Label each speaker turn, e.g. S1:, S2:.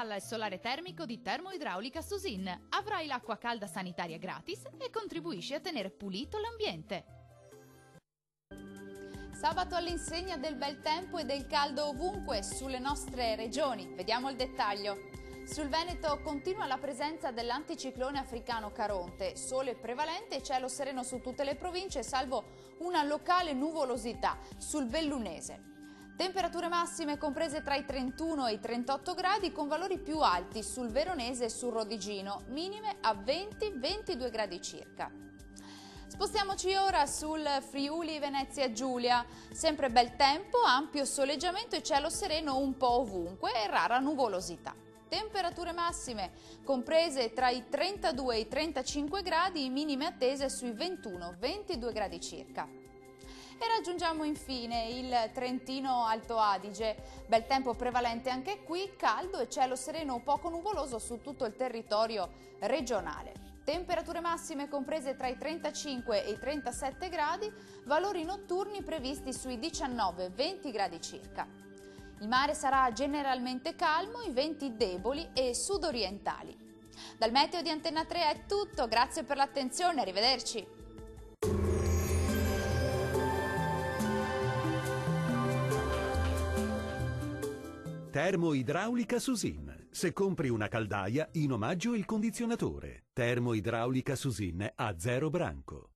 S1: installa il solare termico di Termoidraulica Susin. Avrai l'acqua calda sanitaria gratis e contribuisci a tenere pulito l'ambiente.
S2: Sabato all'insegna del bel tempo e del caldo ovunque sulle nostre regioni. Vediamo il dettaglio. Sul Veneto continua la presenza dell'anticiclone africano Caronte, sole prevalente e cielo sereno su tutte le province, salvo una locale nuvolosità sul Bellunese. Temperature massime comprese tra i 31 e i 38 gradi con valori più alti sul Veronese e sul Rodigino, minime a 20-22 gradi circa. Spostiamoci ora sul Friuli Venezia Giulia, sempre bel tempo, ampio soleggiamento e cielo sereno un po' ovunque e rara nuvolosità. Temperature massime comprese tra i 32 e i 35 gradi, minime attese sui 21-22 gradi circa. E raggiungiamo infine il Trentino Alto Adige, bel tempo prevalente anche qui, caldo e cielo sereno poco nuvoloso su tutto il territorio regionale. Temperature massime comprese tra i 35 e i 37 gradi, valori notturni previsti sui 19-20 gradi circa. Il mare sarà generalmente calmo, i venti deboli e sudorientali. Dal meteo di Antenna 3 è tutto, grazie per l'attenzione, arrivederci.
S3: Termoidraulica Susin. Se compri una caldaia, in omaggio il condizionatore. Termoidraulica Susin a zero branco.